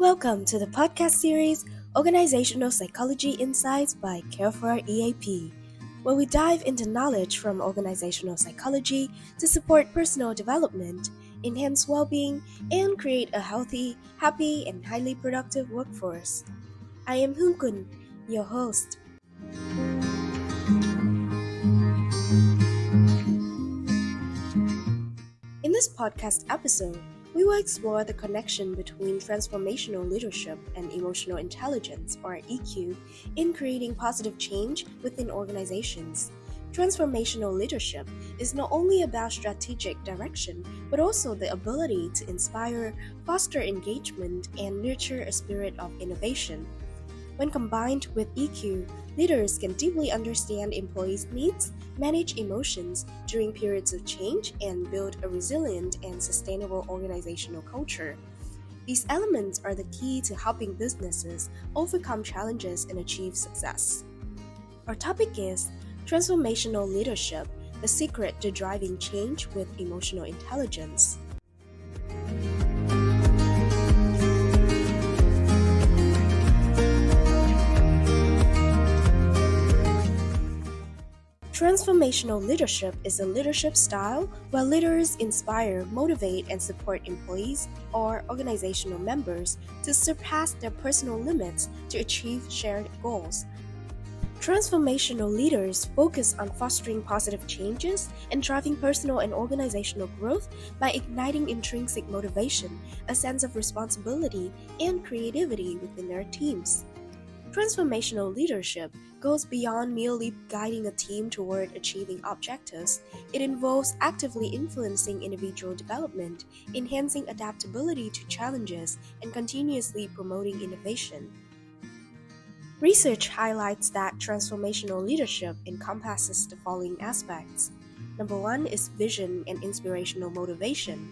Welcome to the podcast series Organizational Psychology Insights by CareFor EAP, where we dive into knowledge from organizational psychology to support personal development, enhance well-being, and create a healthy, happy, and highly productive workforce. I am Hoon Kun, your host. In this podcast episode, we will explore the connection between transformational leadership and emotional intelligence, or EQ, in creating positive change within organizations. Transformational leadership is not only about strategic direction, but also the ability to inspire, foster engagement, and nurture a spirit of innovation. When combined with EQ, leaders can deeply understand employees' needs, manage emotions during periods of change, and build a resilient and sustainable organizational culture. These elements are the key to helping businesses overcome challenges and achieve success. Our topic is Transformational Leadership, the secret to driving change with emotional intelligence. Transformational leadership is a leadership style where leaders inspire, motivate, and support employees or organizational members to surpass their personal limits to achieve shared goals. Transformational leaders focus on fostering positive changes and driving personal and organizational growth by igniting intrinsic motivation, a sense of responsibility, and creativity within their teams. Transformational leadership goes beyond merely guiding a team toward achieving objectives. It involves actively influencing individual development, enhancing adaptability to challenges, and continuously promoting innovation. Research highlights that transformational leadership encompasses the following aspects. Number one is vision and inspirational motivation.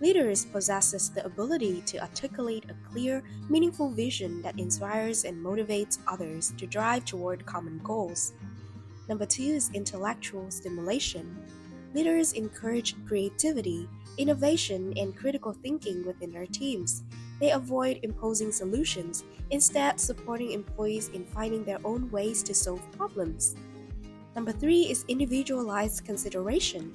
Leaders possess the ability to articulate a clear, meaningful vision that inspires and motivates others to drive toward common goals. Number two is intellectual stimulation. Leaders encourage creativity, innovation, and critical thinking within their teams. They avoid imposing solutions, instead supporting employees in finding their own ways to solve problems. Number three is individualized consideration.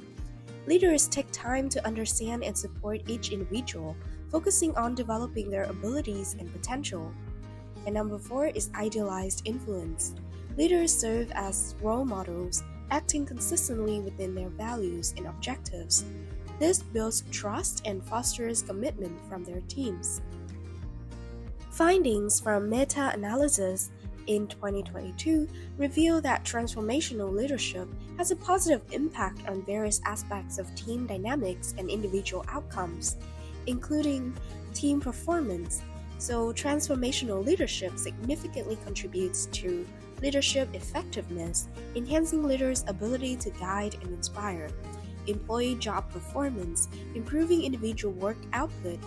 Leaders take time to understand and support each individual, focusing on developing their abilities and potential. And number four is idealized influence. Leaders serve as role models, acting consistently within their values and objectives. This builds trust and fosters commitment from their teams. Findings from meta-analysis in 2022 reveal that transformational leadership has a positive impact on various aspects of team dynamics and individual outcomes, including team performance. So, transformational leadership significantly contributes to leadership effectiveness, enhancing leaders' ability to guide and inspire, employee job performance, improving individual work output,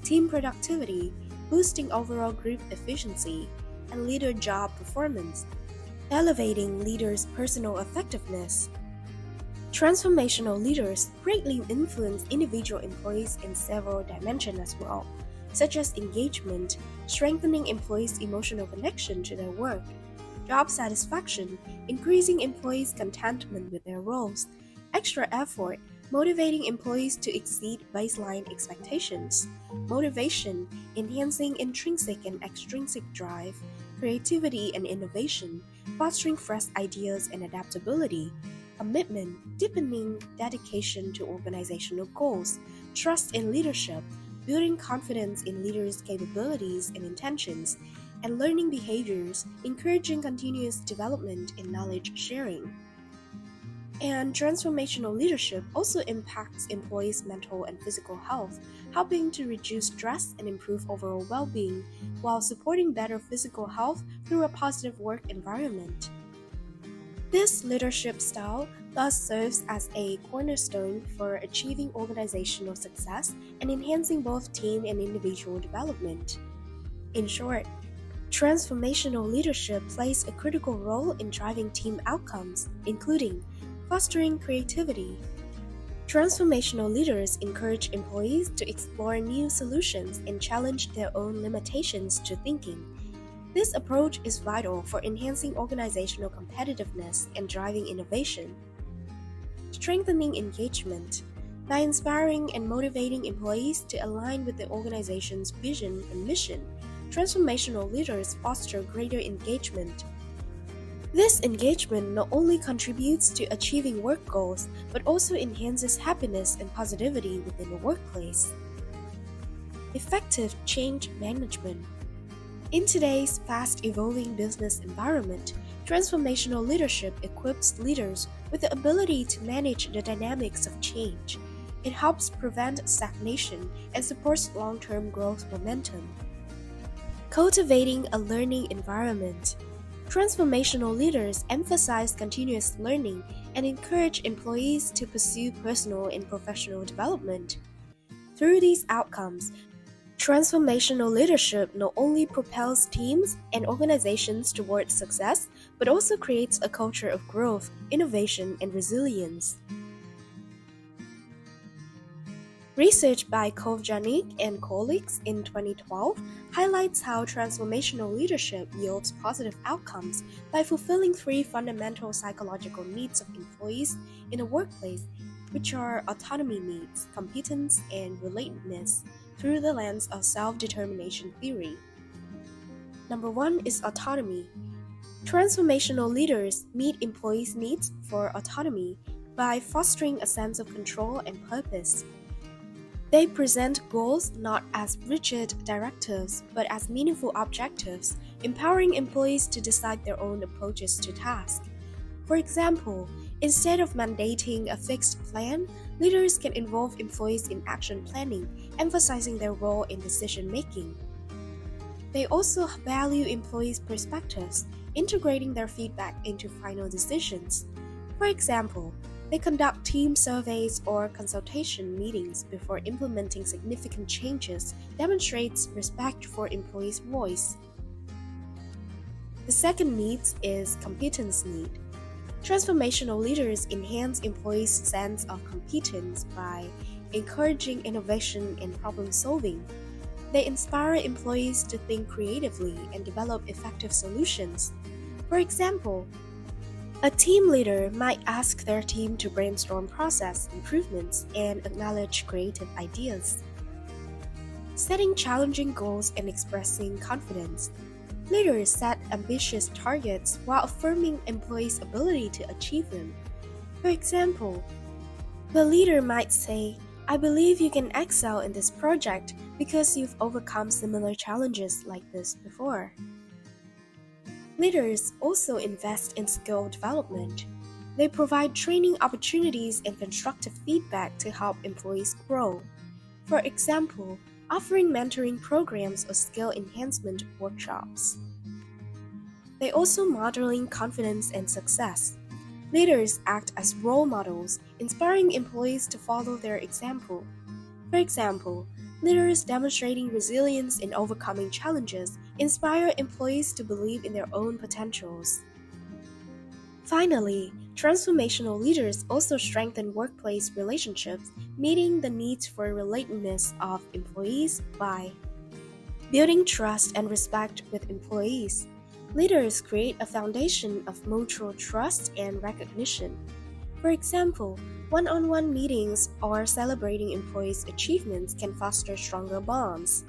team productivity, boosting overall group efficiency, and leader job performance, elevating leaders' personal effectiveness. Transformational leaders greatly influence individual employees in several dimensions as well, such as engagement, strengthening employees' emotional connection to their work, job satisfaction, increasing employees' contentment with their roles, extra effort, motivating employees to exceed baseline expectations, motivation, enhancing intrinsic and extrinsic drive, creativity and innovation, fostering fresh ideas and adaptability, commitment, deepening dedication to organizational goals, trust in leadership, building confidence in leaders' capabilities and intentions, and learning behaviors, encouraging continuous development and knowledge sharing. And transformational leadership also impacts employees' mental and physical health, helping to reduce stress and improve overall well-being, while supporting better physical health through a positive work environment. This leadership style thus serves as a cornerstone for achieving organizational success and enhancing both team and individual development. In short, transformational leadership plays a critical role in driving team outcomes, including fostering creativity, Transformational leaders encourage employees to explore new solutions and challenge their own limitations to thinking. This approach is vital for enhancing organizational competitiveness and driving innovation. Strengthening engagement. By inspiring and motivating employees to align with the organization's vision and mission, transformational leaders foster greater engagement. This engagement not only contributes to achieving work goals, but also enhances happiness and positivity within the workplace. Effective change management. In today's fast-evolving business environment, transformational leadership equips leaders with the ability to manage the dynamics of change. It helps prevent stagnation and supports long-term growth momentum. Cultivating a learning environment. Transformational leaders emphasize continuous learning and encourage employees to pursue personal and professional development. Through these outcomes, transformational leadership not only propels teams and organizations towards success, but also creates a culture of growth, innovation, and resilience. Research by Kovjanik and colleagues in 2012 highlights how transformational leadership yields positive outcomes by fulfilling three fundamental psychological needs of employees in a workplace, which are autonomy needs, competence, and relatedness, through the lens of self-determination theory. Number 1 is autonomy. Transformational leaders meet employees' needs for autonomy by fostering a sense of control and purpose. They present goals not as rigid directives, but as meaningful objectives, empowering employees to decide their own approaches to tasks. For example, instead of mandating a fixed plan, leaders can involve employees in action planning, emphasizing their role in decision-making. They also value employees' perspectives, integrating their feedback into final decisions. For example, they conduct team surveys or consultation meetings before implementing significant changes, demonstrates respect for employees' voice. The second need is competence need. Transformational leaders enhance employees' sense of competence by encouraging innovation and problem solving. They inspire employees to think creatively and develop effective solutions. For example, a team leader might ask their team to brainstorm process improvements and acknowledge creative ideas. Setting challenging goals and expressing confidence. Leaders set ambitious targets while affirming employees' ability to achieve them. For example, the leader might say, "I believe you can excel in this project because you've overcome similar challenges like this before." Leaders also invest in skill development. They provide training opportunities and constructive feedback to help employees grow. For example, offering mentoring programs or skill enhancement workshops. They also modeling confidence and success. Leaders act as role models, inspiring employees to follow their example. For example, leaders demonstrating resilience in overcoming challenges inspire employees to believe in their own potentials. Finally, transformational leaders also strengthen workplace relationships, meeting the needs for relatedness of employees by building trust and respect with employees. Leaders create a foundation of mutual trust and recognition. For example, one-on-one meetings or celebrating employees' achievements can foster stronger bonds.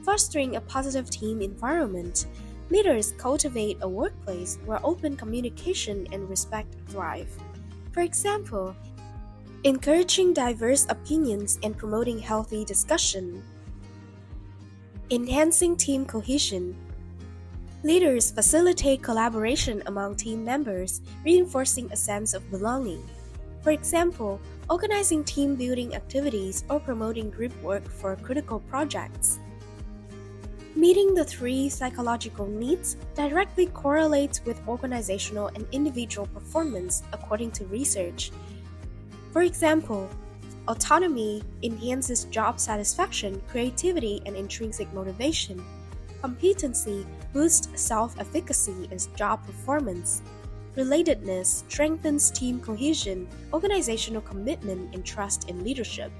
Fostering a positive team environment, leaders cultivate a workplace where open communication and respect thrive. For example, encouraging diverse opinions and promoting healthy discussion. Enhancing team cohesion. Leaders facilitate collaboration among team members, reinforcing a sense of belonging. For example, organizing team building activities or promoting group work for critical projects. Meeting the three psychological needs directly correlates with organizational and individual performance according to research. For example, autonomy enhances job satisfaction, creativity, and intrinsic motivation. Competency boosts self-efficacy and job performance. relatedness strengthens team cohesion, organizational commitment, and trust in leadership.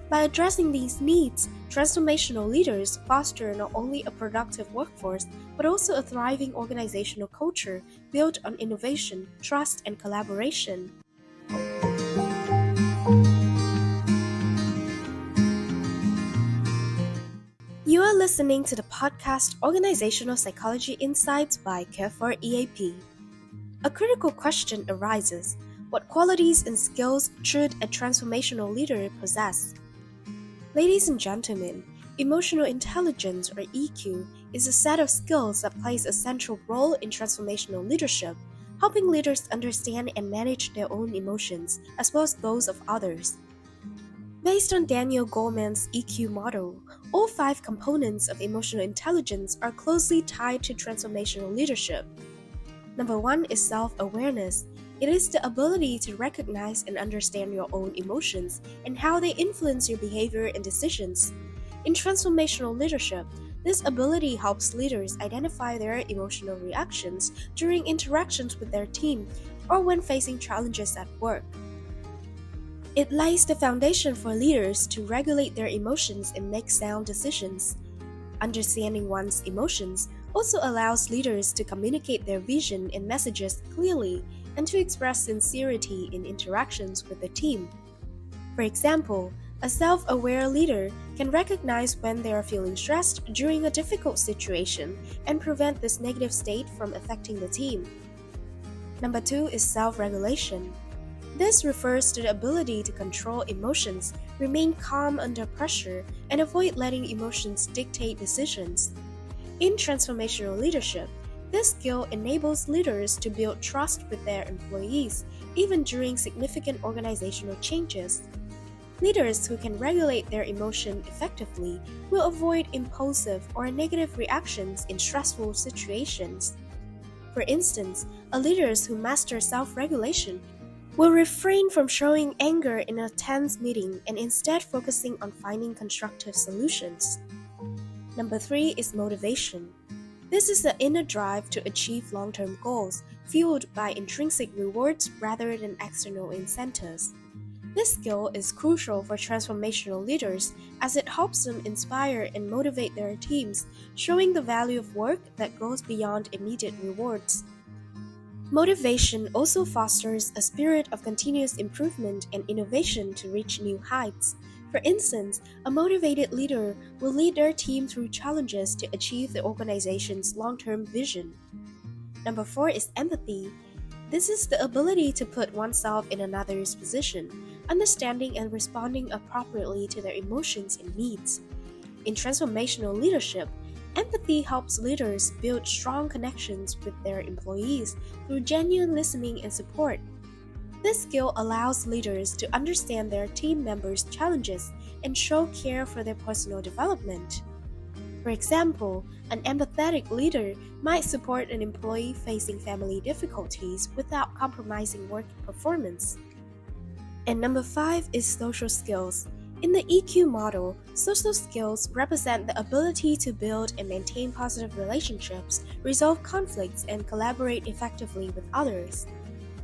By addressing these needs, transformational leaders foster not only a productive workforce, but also a thriving organizational culture built on innovation, trust, and collaboration. You are listening to the podcast Organizational Psychology Insights by CareFor EAP. A critical question arises: what qualities and skills should a transformational leader possess? Ladies and gentlemen, emotional intelligence, or EQ, is a set of skills that plays a central role in transformational leadership, helping leaders understand and manage their own emotions as well as those of others. Based on Daniel Goleman's EQ model, all 5 components of emotional intelligence are closely tied to transformational leadership. Number 1 is self-awareness. It is the ability to recognize and understand your own emotions and how they influence your behavior and decisions. In transformational leadership, this ability helps leaders identify their emotional reactions during interactions with their team or when facing challenges at work. It lays the foundation for leaders to regulate their emotions and make sound decisions. Understanding one's emotions also allows leaders to communicate their vision and messages clearly and to express sincerity in interactions with the team. For example, a self-aware leader can recognize when they are feeling stressed during a difficult situation and prevent this negative state from affecting the team. Number 2 is self-regulation. This refers to the ability to control emotions, remain calm under pressure, and avoid letting emotions dictate decisions. In transformational leadership, this skill enables leaders to build trust with their employees, even during significant organizational changes. Leaders who can regulate their emotion effectively will avoid impulsive or negative reactions in stressful situations. For instance, leaders who master self-regulation will refrain from showing anger in a tense meeting and instead focusing on finding constructive solutions. Number 3 is motivation. This is the inner drive to achieve long-term goals, fueled by intrinsic rewards rather than external incentives. This skill is crucial for transformational leaders as it helps them inspire and motivate their teams, showing the value of work that goes beyond immediate rewards. Motivation also fosters a spirit of continuous improvement and innovation to reach new heights. For instance, a motivated leader will lead their team through challenges to achieve the organization's long-term vision. Number 4 is empathy. This is the ability to put oneself in another's position, understanding and responding appropriately to their emotions and needs. In transformational leadership, empathy helps leaders build strong connections with their employees through genuine listening and support. This skill allows leaders to understand their team members' challenges and show care for their personal development. For example, an empathetic leader might support an employee facing family difficulties without compromising work performance. And number 5 is social skills. In the EQ model, social skills represent the ability to build and maintain positive relationships, resolve conflicts, and collaborate effectively with others.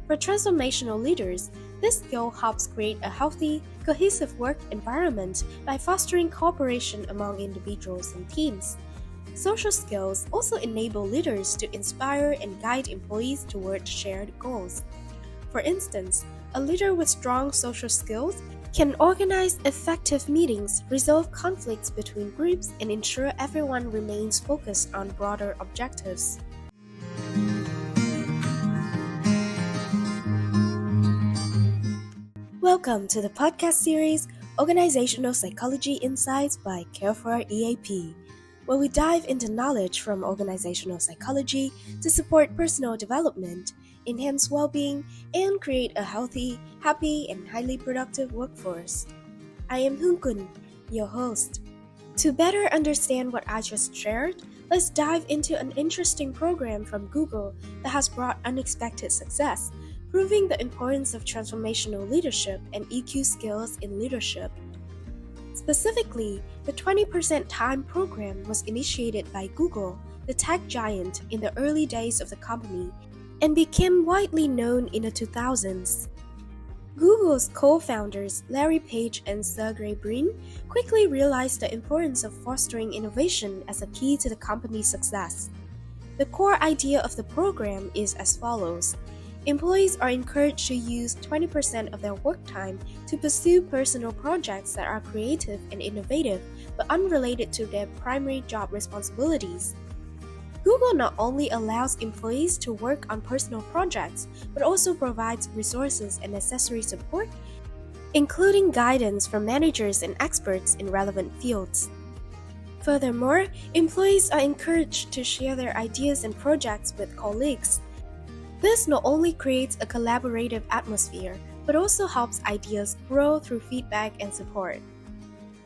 For transformational leaders, this skill helps create a healthy, cohesive work environment by fostering cooperation among individuals and teams. Social skills also enable leaders to inspire and guide employees toward shared goals. For instance, a leader with strong social skills can organize effective meetings, resolve conflicts between groups, and ensure everyone remains focused on broader objectives. Welcome to the podcast series Organizational Psychology Insights by CareFor EAP, where we dive into knowledge from organizational psychology to support personal development, enhance well-being, and create a healthy, happy, and highly productive workforce. I am Hoon Kun, your host. To better understand what I just shared, let's dive into an interesting program from Google that has brought unexpected success, proving the importance of transformational leadership and EQ skills in leadership. Specifically, the 20% Time program was initiated by Google, the tech giant, in the early days of the company, and became widely known in the 2000s. Google's co-founders Larry Page and Sergey Brin quickly realized the importance of fostering innovation as a key to the company's success. The core idea of the program is as follows. Employees are encouraged to use 20% of their work time to pursue personal projects that are creative and innovative but unrelated to their primary job responsibilities. Google not only allows employees to work on personal projects, but also provides resources and necessary support, including guidance from managers and experts in relevant fields. Furthermore, employees are encouraged to share their ideas and projects with colleagues. This not only creates a collaborative atmosphere, but also helps ideas grow through feedback and support.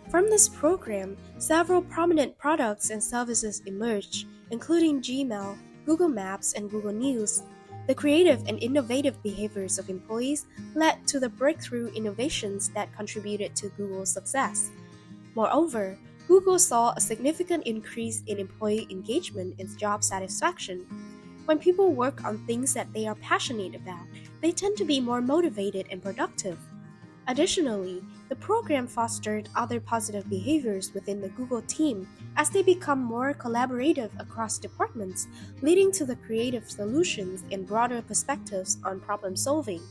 From this program, several prominent products and services emerged, including Gmail, Google Maps, and Google News. The creative and innovative behaviors of employees led to the breakthrough innovations that contributed to Google's success. Moreover, Google saw a significant increase in employee engagement and job satisfaction. When people work on things that they are passionate about, they tend to be more motivated and productive. Additionally, the program fostered other positive behaviors within the Google team as they become more collaborative across departments, leading to the creative solutions and broader perspectives on problem solving.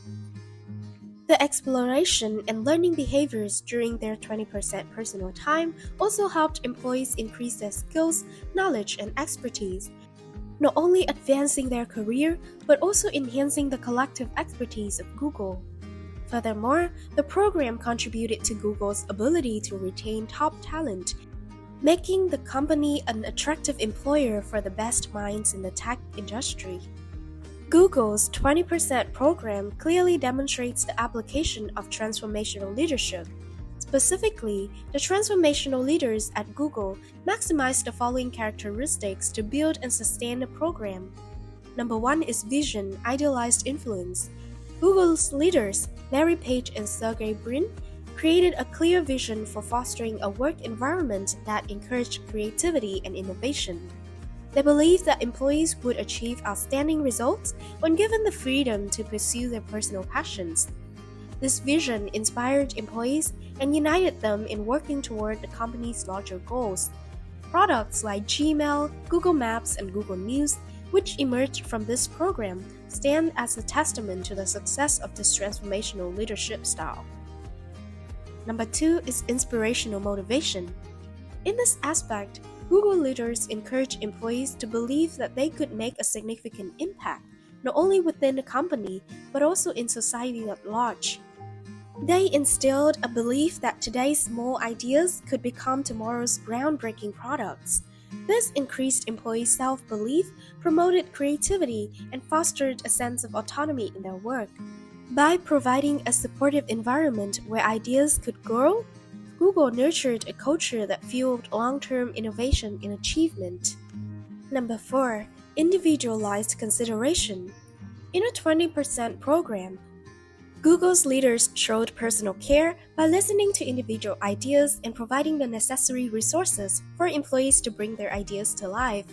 The exploration and learning behaviors during their 20% personal time also helped employees increase their skills, knowledge, and expertise, not only advancing their career, but also enhancing the collective expertise of Google. Furthermore, the program contributed to Google's ability to retain top talent, making the company an attractive employer for the best minds in the tech industry. Google's 20% program clearly demonstrates the application of transformational leadership. Specifically, the transformational leaders at Google maximize the following characteristics to build and sustain the program. Number 1 is vision, idealized influence. Google's leaders, Larry Page and Sergey Brin, created a clear vision for fostering a work environment that encouraged creativity and innovation. They believed that employees would achieve outstanding results when given the freedom to pursue their personal passions. This vision inspired employees and united them in working toward the company's larger goals. Products like Gmail, Google Maps, and Google News, which emerged from this program, stand as a testament to the success of this transformational leadership style. Number 2 is inspirational motivation. In this aspect, Google leaders encourage employees to believe that they could make a significant impact, not only within the company, but also in society at large. They instilled a belief that today's small ideas could become tomorrow's groundbreaking products. This increased employee self-belief, promoted creativity, and fostered a sense of autonomy in their work. By providing a supportive environment where ideas could grow, Google nurtured a culture that fueled long-term innovation and achievement. Number 4. Individualized consideration. In a 20% program, Google's leaders showed personal care by listening to individual ideas and providing the necessary resources for employees to bring their ideas to life.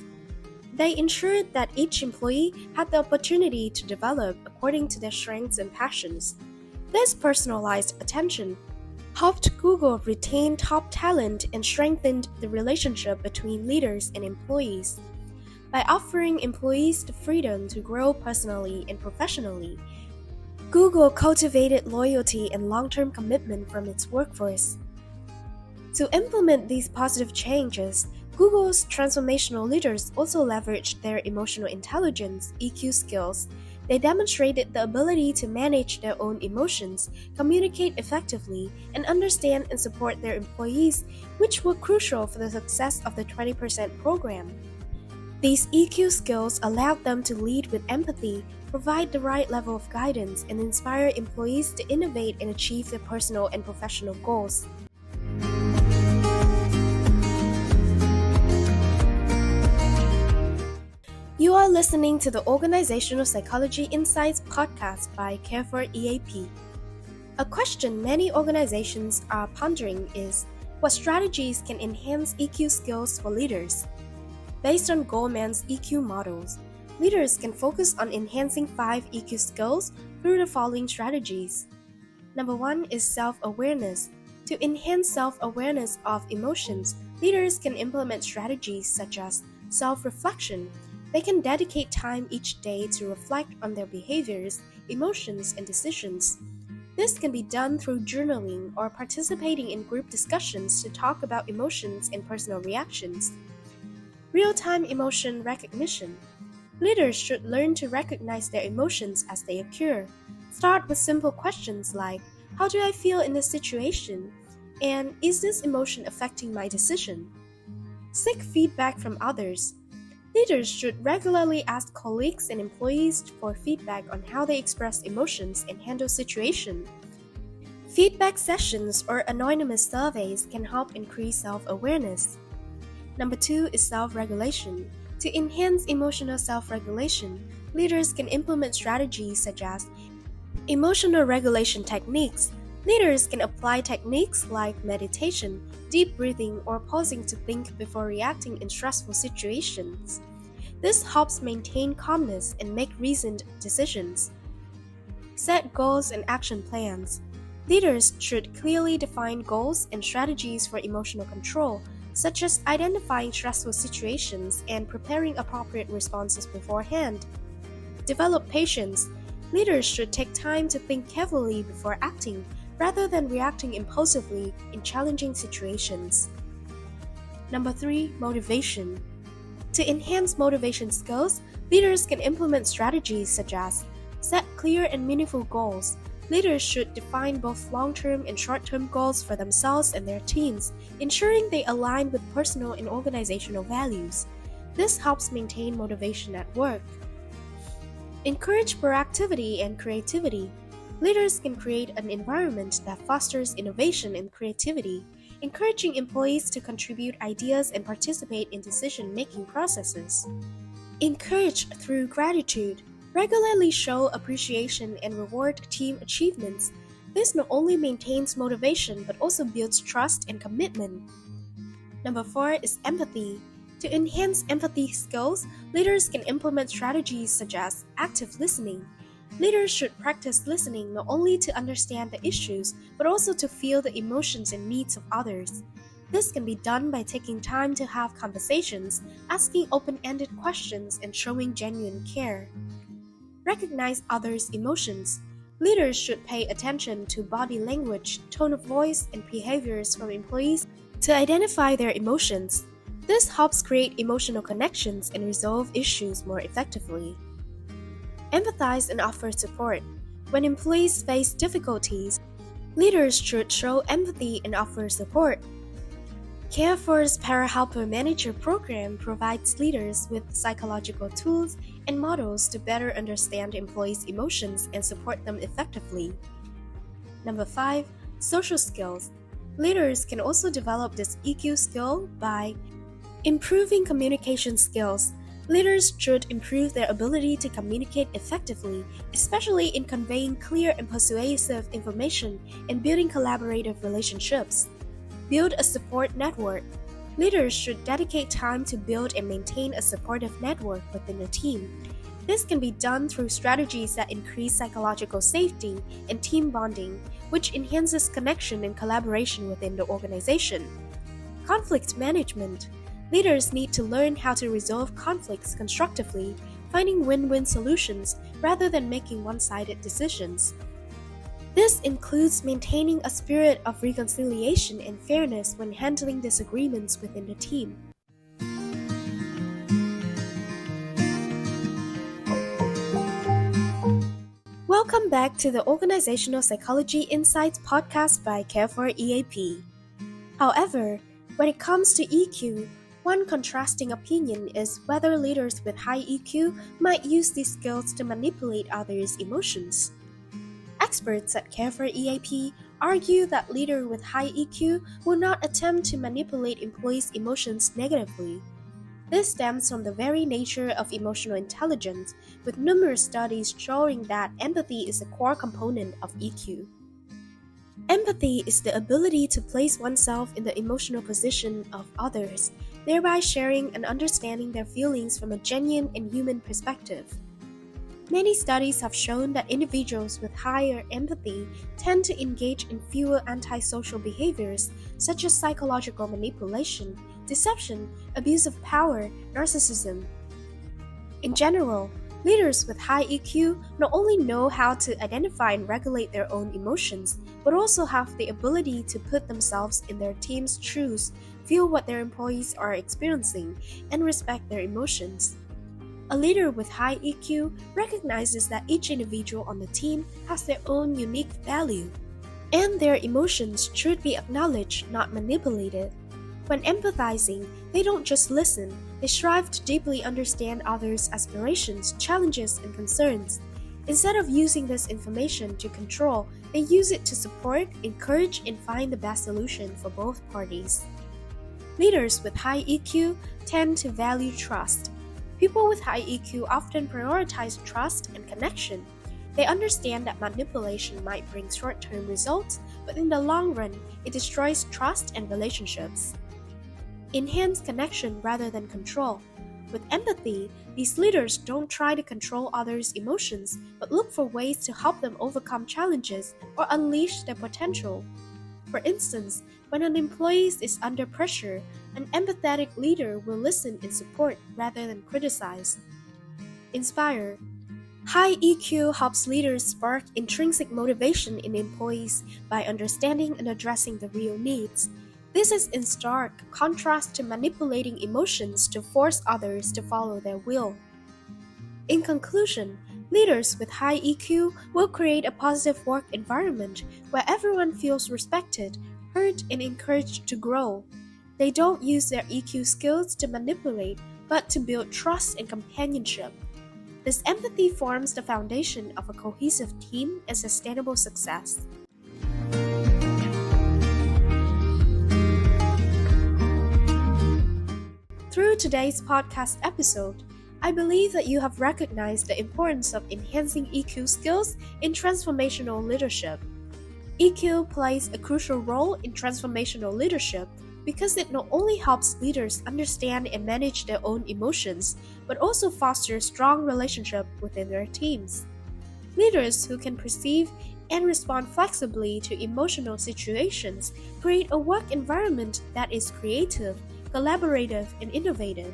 They ensured that each employee had the opportunity to develop according to their strengths and passions. This personalized attention helped Google retain top talent and strengthened the relationship between leaders and employees. By offering employees the freedom to grow personally and professionally, Google cultivated loyalty and long-term commitment from its workforce. To implement these positive changes, Google's transformational leaders also leveraged their emotional intelligence (EQ) skills. They demonstrated the ability to manage their own emotions, communicate effectively, and understand and support their employees, which were crucial for the success of the 20% program. These EQ skills allowed them to lead with empathy, provide the right level of guidance, and inspire employees to innovate and achieve their personal and professional goals. You are listening to the Organizational Psychology Insights podcast by CareFor EAP. A question many organizations are pondering is, what strategies can enhance EQ skills for leaders? Based on Goldman's EQ models, Leaders can focus on enhancing 5 EQ skills through the following strategies. Number 1 is self-awareness. To enhance self-awareness of emotions, leaders can implement strategies such as self-reflection. They can dedicate time each day to reflect on their behaviors, emotions, and decisions. This can be done through journaling or participating in group discussions to talk about emotions and personal reactions. Real-time emotion recognition. Leaders should learn to recognize their emotions as they occur. Start with simple questions like, how do I feel in this situation? And is this emotion affecting my decision? Seek feedback from others. Leaders should regularly ask colleagues and employees for feedback on how they express emotions and handle situations. Feedback sessions or anonymous surveys can help increase self-awareness. Number 2 is self-regulation. To enhance emotional self-regulation, leaders can implement strategies such as emotional regulation techniques. Leaders can apply techniques like meditation, deep breathing, or pausing to think before reacting in stressful situations. This helps maintain calmness and make reasoned decisions. Set goals and action plans. Leaders should clearly define goals and strategies for emotional control, such as identifying stressful situations and preparing appropriate responses beforehand. Develop patience. Leaders should take time to think carefully before acting, rather than reacting impulsively in challenging situations. Number 3, motivation. To enhance motivation skills, leaders can implement strategies such as set clear and meaningful goals. Leaders should define both long-term and short-term goals for themselves and their teams, ensuring they align with personal and organizational values. This helps maintain motivation at work. Encourage proactivity and creativity. Leaders can create an environment that fosters innovation and creativity, encouraging employees to contribute ideas and participate in decision-making processes. Encourage through gratitude. Regularly show appreciation and reward team achievements. This not only maintains motivation but also builds trust and commitment. Number 4 is empathy. To enhance empathy skills, leaders can implement strategies such as active listening. Leaders should practice listening not only to understand the issues but also to feel the emotions and needs of others. This can be done by taking time to have conversations, asking open-ended questions, and showing genuine care. Recognize others' emotions. Leaders should pay attention to body language, tone of voice, and behaviors from employees to identify their emotions. This helps create emotional connections and resolve issues more effectively. Empathize and offer support. When employees face difficulties, leaders should show empathy and offer support. CareFor's Para-Helper Manager program provides leaders with psychological tools and models to better understand employees' emotions and support them effectively. Number 5, social skills. Leaders can also develop this EQ skill by improving communication skills. Leaders should improve their ability to communicate effectively, especially in conveying clear and persuasive information and building collaborative relationships. Build a support network. Leaders should dedicate time to build and maintain a supportive network within the team. This can be done through strategies that increase psychological safety and team bonding, which enhances connection and collaboration within the organization. Conflict management. Leaders need to learn how to resolve conflicts constructively, finding win-win solutions rather than making one-sided decisions. This includes maintaining a spirit of reconciliation and fairness when handling disagreements within the team. Welcome back to the Organizational Psychology Insights podcast by CareFor EAP. However, when it comes to EQ, one contrasting opinion is whether leaders with high EQ might use these skills to manipulate others' emotions. Experts at CareFor EAP argue that leaders with high EQ will not attempt to manipulate employees' emotions negatively. This stems from the very nature of emotional intelligence, with numerous studies showing that empathy is a core component of EQ. Empathy is the ability to place oneself in the emotional position of others. thereby sharing and understanding their feelings from a genuine and human perspective. Many studies have shown that individuals with higher empathy tend to engage in fewer antisocial behaviors such as psychological manipulation, deception, abuse of power, narcissism. In general, leaders with high EQ not only know how to identify and regulate their own emotions, but also have the ability to put themselves in their team's shoes, feel what their employees are experiencing, and respect their emotions. A leader with high EQ recognizes that each individual on the team has their own unique value, and their emotions should be acknowledged, not manipulated. When empathizing, they don't just listen, they strive to deeply understand others' aspirations, challenges, and concerns. Instead of using this information to control, they use it to support, encourage, and find the best solution for both parties. Leaders with high EQ tend to value trust. People with high EQ often prioritize trust and connection. They understand that manipulation might bring short-term results, but in the long run, it destroys trust and relationships. Enhance connection rather than control. With empathy, these leaders don't try to control others' emotions, but look for ways to help them overcome challenges or unleash their potential. For instance, when an employee is under pressure, an empathetic leader will listen and support rather than criticize. Inspire. High EQ helps leaders spark intrinsic motivation in employees by understanding and addressing the real needs. This is in stark contrast to manipulating emotions to force others to follow their will. In conclusion, leaders with high EQ will create a positive work environment where everyone feels respected, heard, and encouraged to grow. They don't use their EQ skills to manipulate, but to build trust and companionship. This empathy forms the foundation of a cohesive team and sustainable success. Through today's podcast episode, I believe that you have recognized the importance of enhancing EQ skills in transformational leadership. EQ plays a crucial role in transformational leadership because it not only helps leaders understand and manage their own emotions, but also fosters strong relationships within their teams. Leaders who can perceive and respond flexibly to emotional situations create a work environment that is creative, collaborative, and innovative.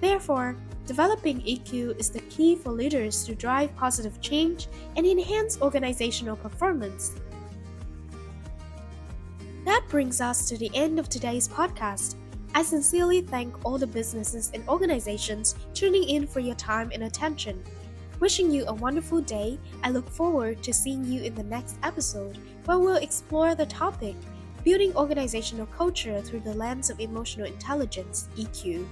Therefore, developing EQ is the key for leaders to drive positive change and enhance organizational performance. That brings us to the end of today's podcast. I sincerely thank all the businesses and organizations tuning in for your time and attention. Wishing you a wonderful day, I look forward to seeing you in the next episode where we'll explore the topic, Building Organizational Culture Through the Lens of Emotional Intelligence, EQ.